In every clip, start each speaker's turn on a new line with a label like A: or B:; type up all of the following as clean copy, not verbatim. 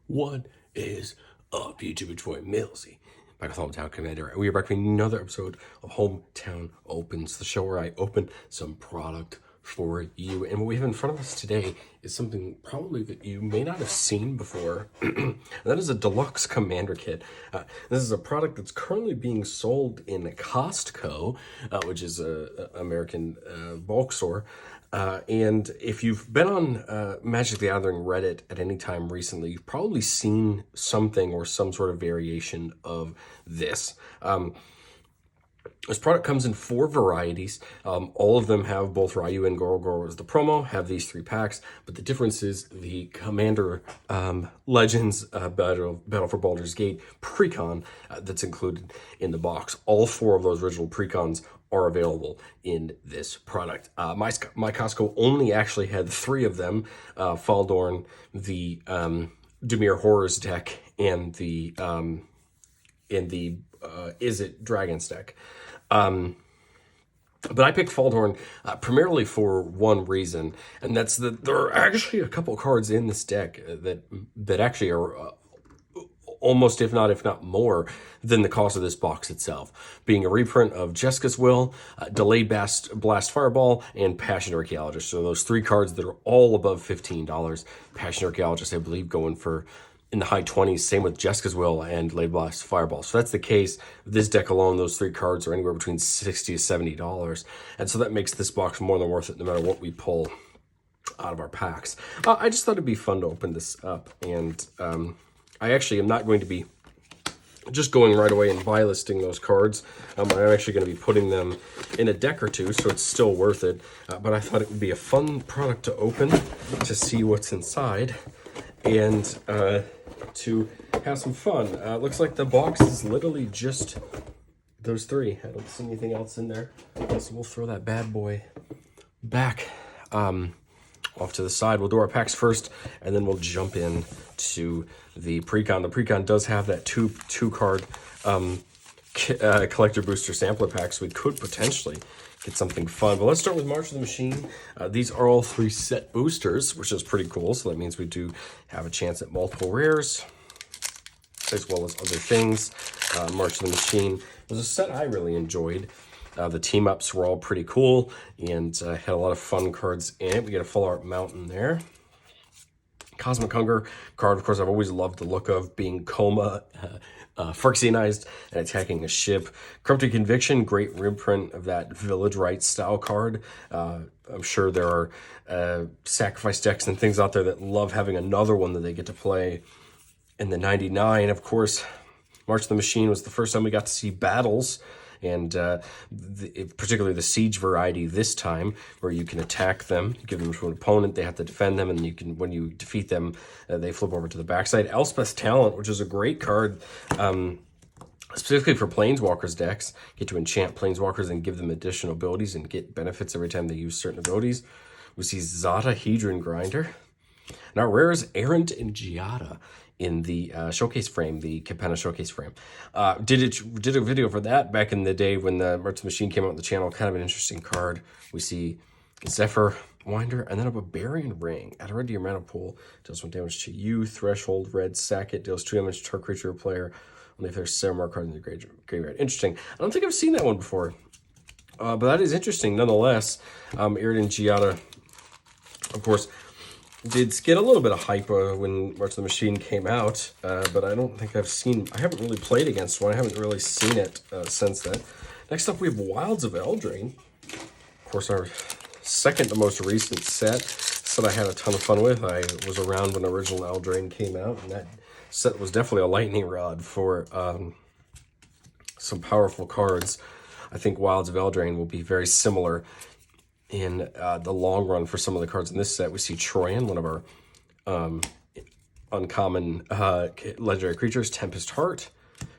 A: What is up, YouTube? It's your boy Millzy, back with Hometown Commander. We are back with another episode of Hometown Opens, the show where I open some product for you. And what we have in front of us today is something probably that you may not have seen before. And that is a Deluxe Commander Kit. This is a product that's currently being sold in Costco, which is a American bulk store. And if you've been on Magic the Gathering Reddit at any time recently, you've probably seen something or some sort of variation of this. This product comes in 4 varieties. All of them have both Ryu and Goro. Goro is the promo, have these 3 packs, but the difference is the Commander Legends Battle for Baldur's Gate precon that's included in the box. All 4 of those original precons are available in this product. My Costco only actually had 3 of them, Faldorn, the Dimir Horrors deck, and the Is It Dragons deck. But I picked Faldorn primarily for one reason, and that's that there are actually a couple cards in this deck that actually are almost, if not more, than the cost of this box itself. Being a reprint of Jessica's Will, Delayed Blast Fireball, and Passionate Archaeologist. So those 3 cards that are all above $15. Passionate Archaeologist, I believe, going for in the high 20s. Same with Jessica's Will and Delayed Blast Fireball. So that's the case. This deck alone, those 3 cards are anywhere between $60 to $70. And so that makes this box more than worth it no matter what we pull out of our packs. I just thought it'd be fun to open this up, and I actually am not going to be just going right away and buy listing those cards. I'm actually going to be putting them in a deck or 2, so it's still worth it. But I thought it would be a fun product to open, to see what's inside, and to have some fun. Looks like the box is literally just those 3. I don't see anything else in there. So we'll throw that bad boy back off to the side. We'll do our packs first, and then we'll jump in to the precon. The precon does have that two card collector booster sampler pack, so we could potentially get something fun. But let's start with March of the Machine. These are all 3 set boosters, which is pretty cool. So that means we do have a chance at multiple rares, as well as other things. March of the Machine was a set I really enjoyed. The team-ups were all pretty cool, and had a lot of fun cards in it. We get a full art mountain there. Cosmic Hunger card, of course, I've always loved the look of, being coma, Phyrexianized, and attacking a ship. Corrupted Conviction, great reprint of that Village Rites style card. I'm sure there are sacrifice decks and things out there that love having another one that they get to play. In the 99, of course, March of the Machine was the first time we got to see battles, and particularly the siege variety this time, where you can attack them, give them to an opponent, they have to defend them, and you can, when you defeat them, they flip over to the backside. Elspeth's Talent, which is a great card, specifically for Planeswalkers decks. Get to enchant Planeswalkers and give them additional abilities and get benefits every time they use certain abilities. We see Zata Hedron Grinder. Now, rare is Errant and Giada in the showcase frame, the Capenna showcase frame. Did a video for that back in the day when the March of the Machine came out on the channel. Kind of an interesting card. We see Zephyr Winder, and then a Barbarian Ring. Add a red to your mana pool. Deals 1 damage to you. Threshold red. Sack it. Deals 2 damage to target creature or player. Only if there's 7 more cards in the graveyard. Interesting. I don't think I've seen that one before. But that is interesting nonetheless. Errant and Giada, of course, did get a little bit of hype when March of the Machine came out, but I don't think I haven't really played against one. I haven't really seen it since then. Next up, we have Wilds of Eldraine. Of course, our second to most recent set I had a ton of fun with. I was around when original Eldraine came out, and that set was definitely a lightning rod for some powerful cards. I think Wilds of Eldraine will be very similar in the long run for some of the cards in this set. We see Troyan, one of our uncommon legendary creatures. Tempest Heart,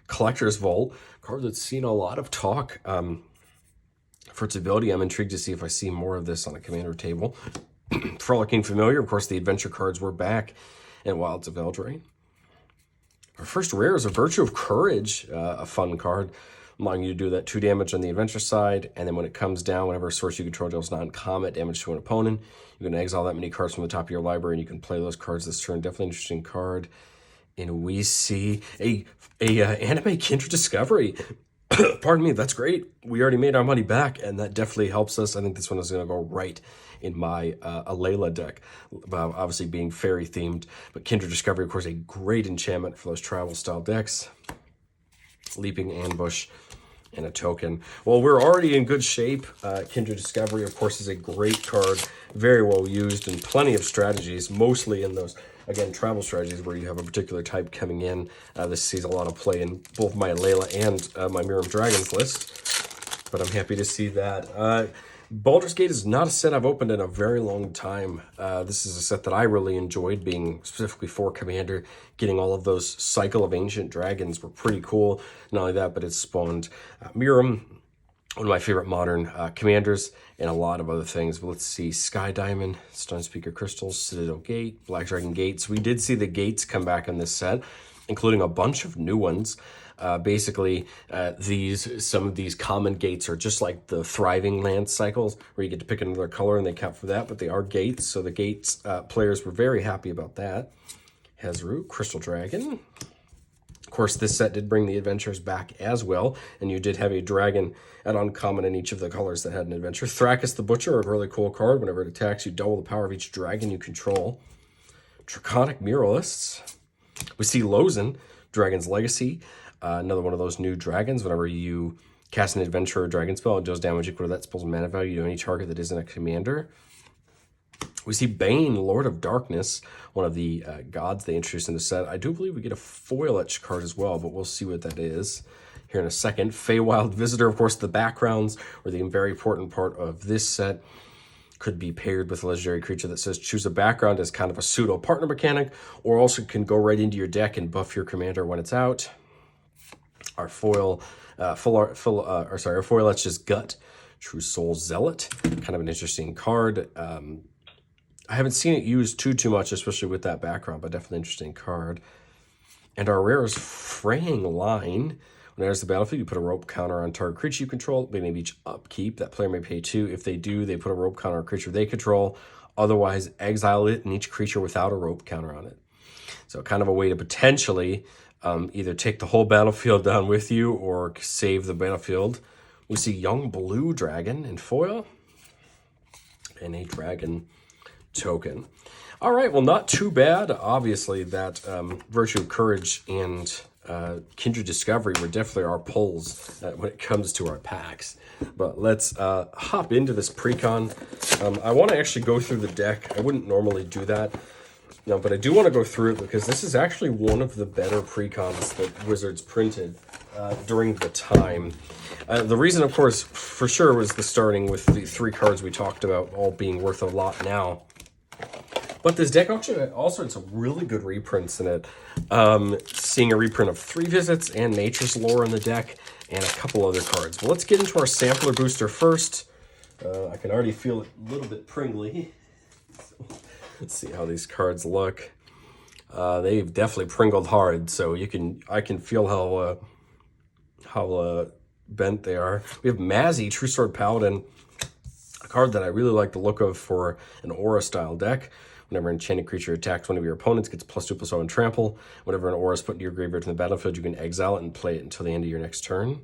A: Collector's Vault, card that's seen a lot of talk for its ability. I'm intrigued to see if I see more of this on a commander table. Frolicking Familiar, of course, the adventure cards were back in Wilds of Eldraine. Our first rare is a Virtue of Courage, a fun card, allowing you to do that 2 damage on the adventure side, and then when it comes down, whenever a source you control deals non-combat damage to an opponent, you can exile that many cards from the top of your library, and you can play those cards this turn. Definitely interesting card. And we see a anime Kindred Discovery. Pardon me, that's great. We already made our money back, and that definitely helps us. I think this one is going to go right in my Alayla deck, obviously being fairy themed. But Kindred Discovery, of course, a great enchantment for those travel style decks. Leaping Ambush and a token. Well, we're already in good shape. Kindred Discovery, of course, is a great card, very well used in plenty of strategies, mostly in those, again, travel strategies where you have a particular type coming in. This sees a lot of play in both my Layla and my Miriam Dragons list, but I'm happy to see that. Baldur's Gate is not a set I've opened in a very long time. This is a set that I really enjoyed, being specifically for Commander. Getting all of those Cycle of Ancient Dragons were pretty cool. Not only that, but it spawned Miriam, one of my favorite modern commanders, and a lot of other things. But let's see, Sky Diamond, Stone Speaker Crystals, Citadel Gate, Black Dragon Gates. We did see the gates come back in this set, including a bunch of new ones. Basically, some of these common gates are just like the thriving land cycles, where you get to pick another color and they count for that, but they are gates, so the gates players were very happy about that. Hezru, Crystal Dragon. Of course, this set did bring the adventures back as well, and you did have a dragon at uncommon in each of the colors that had an adventure. Thrakus the Butcher, a really cool card. Whenever it attacks, you double the power of each dragon you control. Draconic Muralists. We see Lozen, Dragon's Legacy. Another one of those new dragons. Whenever you cast an adventure or dragon spell, it does damage equal to that spell's mana value to any target that isn't a commander. We see Bane, Lord of Darkness, one of the gods they introduced in the set. I do believe we get a foil etch card as well, but we'll see what that is here in a second. Feywild Visitor, of course, the backgrounds were the very important part of this set. Could be paired with a legendary creature that says choose a background as kind of a pseudo partner mechanic, or also can go right into your deck and buff your commander when it's out. Our foil, our foil etch is Gut, True Soul Zealot, kind of an interesting card. I haven't seen it used too much, especially with that background, but definitely an interesting card. And our rare is Fraying Line. When it enters the battlefield, you put a rope counter on target creature you control, maybe each upkeep. That player may pay 2. If they do, they put a rope counter on a creature they control. Otherwise, exile it and each creature without a rope counter on it. So kind of a way to potentially either take the whole battlefield down with you or save the battlefield. We see Young Blue Dragon in foil and a dragon token. All right, well, not too bad. Obviously, that Virtue of Courage and Kindred Discovery were definitely our pulls when it comes to our packs. But let's hop into this pre-con. I want to actually go through the deck. I wouldn't normally do that. No, but I do want to go through it because this is actually one of the better pre-cons that Wizards printed during the time. The reason, of course, for sure was the starting with the 3 cards we talked about all being worth a lot now. But this deck actually also had some really good reprints in it. Seeing a reprint of 3 Visits and Nature's Lore in the deck and a couple other cards. But let's get into our sampler booster first. I can already feel it a little bit pringly. Let's see how these cards look. They've definitely pringled hard, so I can feel how bent they are. We have Millzy, True Sword Paladin, a card that I really like the look of for an aura style deck. Whenever an enchanted creature attacks one of your opponents, gets +2/+0 and trample. Whenever an aura is put into your graveyard from the battlefield, you can exile it and play it until the end of your next turn.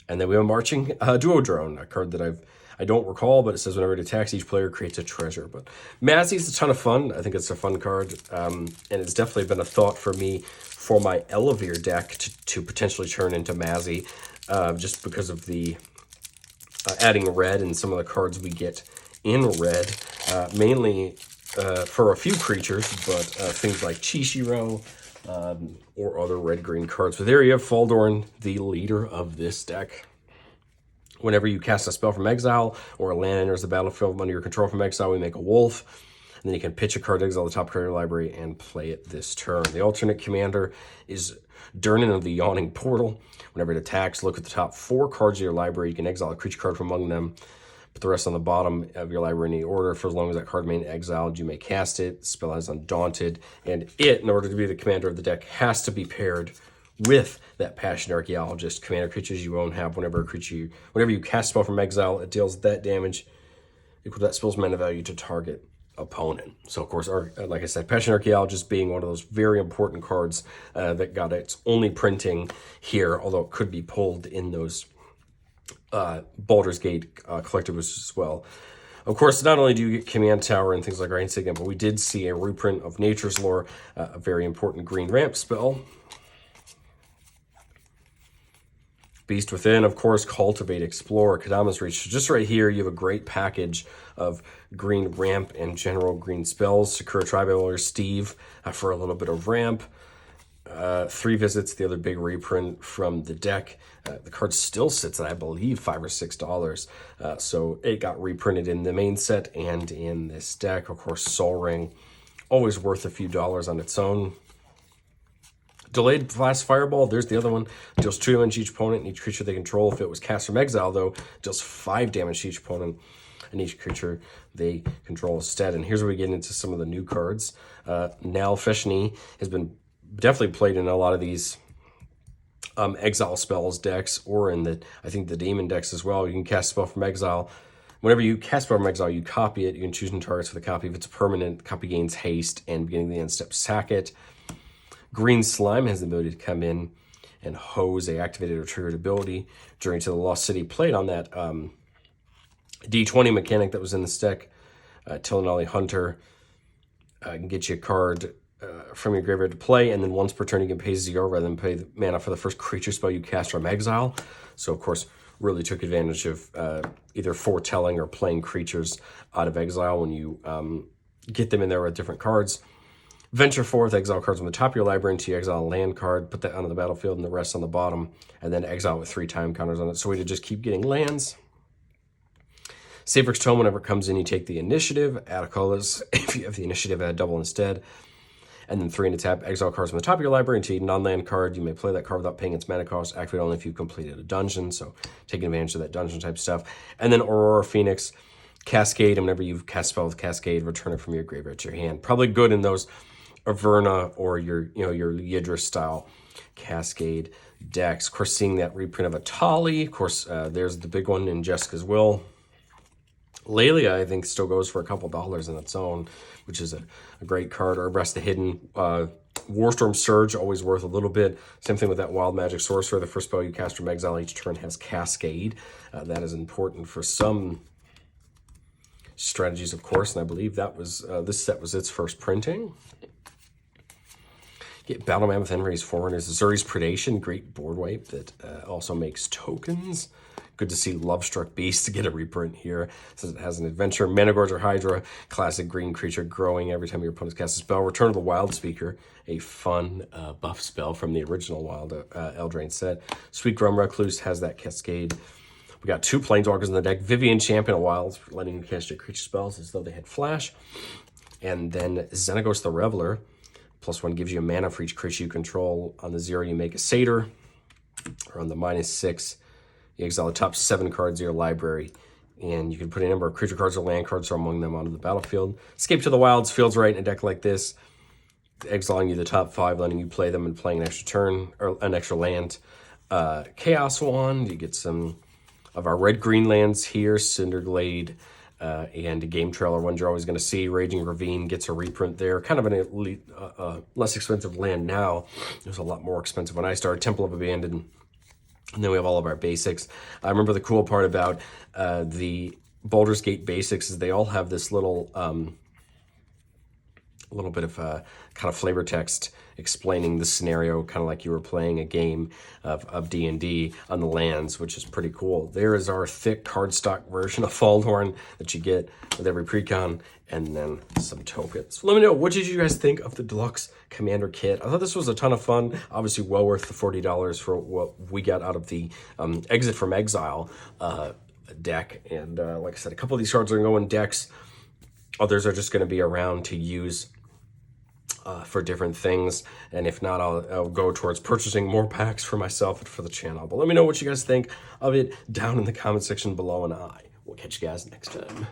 A: And then we have Marching Duodrone, a card that I don't recall, but it says whenever it attacks, each player creates a treasure. But Millzy's a ton of fun. I think it's a fun card, and it's definitely been a thought for me for my Elevere deck to potentially turn into Millzy, just because of the adding red and some of the cards we get in red, mainly for a few creatures, but things like Chishiro or other red-green cards. But there you have Faldorn, the leader of this deck. Whenever you cast a spell from exile or a land enters the battlefield under your control from exile, we make a wolf. And then you can pitch a card, exile the top card of your library, and play it this turn. The alternate commander is Durnan of the Yawning Portal. Whenever it attacks, look at the top 4 cards of your library. You can exile a creature card from among them. Put the rest on the bottom of your library in any order. For as long as that card remains exiled, you may cast it. The spell has Undaunted. And it, in order to be the commander of the deck, has to be paired with that Passionate Archaeologist. Commander creatures you own have whenever you cast a spell from exile, it deals that damage equal to that spell's mana value to target opponent. So of course, like I said, Passion Archaeologist being one of those very important cards that got its only printing here, although it could be pulled in those Baldur's Gate collectibles as well. Of course, not only do you get Command Tower and things like Rain Signet, but we did see a reprint of Nature's Lore, a very important green ramp spell. Beast Within, of course, Cultivate, Explore, Kadama's Reach. So just right here, you have a great package of green ramp and general green spells. Sakura Tribaler, Steve for a little bit of ramp. 3 visits, the other big reprint from the deck. The card still sits at, I believe, $5 or $6. So it got reprinted in the main set and in this deck. Of course, Soul Ring, always worth a few dollars on its own. Delayed Blast Fireball, there's the other one. Deals 2 damage to each opponent and each creature they control. If it was cast from exile, though, deals 5 damage to each opponent and each creature they control instead. And here's where we get into some of the new cards. Nal Feshni has been definitely played in a lot of these exile spells decks, or in the, I think, the demon decks as well. You can cast a spell from exile. Whenever you cast a spell from exile, you copy it. You can choose new targets for the copy. If it's a permanent, copy gains haste, and beginning of the end step, sack it. Green Slime has the ability to come in and hose a activated or triggered ability. Journey to the Lost City played on that D20 mechanic that was in this deck. Tillinolly Hunter can get you a card from your graveyard to play, and then once per turn you can pay 0 rather than pay the mana for the first creature spell you cast from exile. So of course, really took advantage of either foretelling or playing creatures out of exile when you get them in there with different cards. Venture forth, exile cards on the top of your library until you exile a land card, put that onto the battlefield and the rest on the bottom, and then exile with 3 time counters on it. So we just keep getting lands. Saber's Tome, whenever it comes in, you take the initiative, add a colorless. If you have the initiative, add double instead. And then 3 in a tap, exile cards from the top of your library until you non-land card. You may play that card without paying its mana cost. Activate only if you've completed a dungeon, so taking advantage of that dungeon type stuff. And then Aurora Phoenix, Cascade, and whenever you cast a spell with Cascade, return it from your graveyard to your hand. Probably good in those Averna or your Yidris style Cascade decks. Of course, seeing that reprint of Atali. Of course, there's the big one in Jessica's Will. Lelia, I think, still goes for a couple dollars in its own, which is a great card. Arbrest the Hidden. Warstorm Surge, always worth a little bit. Same thing with that Wild Magic Sorcerer. The first spell you cast from exile each turn has Cascade. That is important for some strategies, of course, and I believe that was this set was its first printing. Get Battle Mammoth Enray's Foreigners, Zuri's Predation, great board wipe that also makes tokens. Good to see Lovestruck Beast to get a reprint here, since it has an adventure. Managorger Hydra, classic green creature growing every time your opponent casts a spell. Return of the Wild Speaker, a fun buff spell from the original Wild Eldraine set. Sweet Grum Recluse has that Cascade. We got 2 Planeswalkers in the deck. Vivian, Champion of Wilds, letting you cast your creature spells as though they had flash. And then Xenagos the Reveler, +1 gives you a mana for each creature you control. On the 0, you make a Satyr. Or on the -6, you exile the top 7 cards of your library. And you can put a number of creature cards or land cards from among them onto the battlefield. Escape to the Wilds feels right in a deck like this. Exiling you the top 5, letting you play them and playing an extra turn, or an extra land. Chaos Wand, you get some of our red-green lands here. Cinderglade, and a Game Trailer, ones you're always going to see. Raging Ravine gets a reprint there. Kind of an less expensive land now. It was a lot more expensive when I started. Temple of Abandon. And then we have all of our basics. I remember the cool part about the Baldur's Gate basics is they all have this little bit of kind of flavor text explaining the scenario, kind of like you were playing a game of D&D on the lands, which is pretty cool. There is our thick cardstock version of Faldhorn that you get with every precon, and then some tokens. Let me know, what did you guys think of the Deluxe Commander Kit? I thought this was a ton of fun. Obviously well worth the $40 for what we got out of the Exit from Exile deck. And like I said, a couple of these cards are going to go in decks. Others are just going to be around to use for different things, and if not, I'll go towards purchasing more packs for myself and for the channel. But let me know what you guys think of it down in the comment section below, and I will catch you guys next time.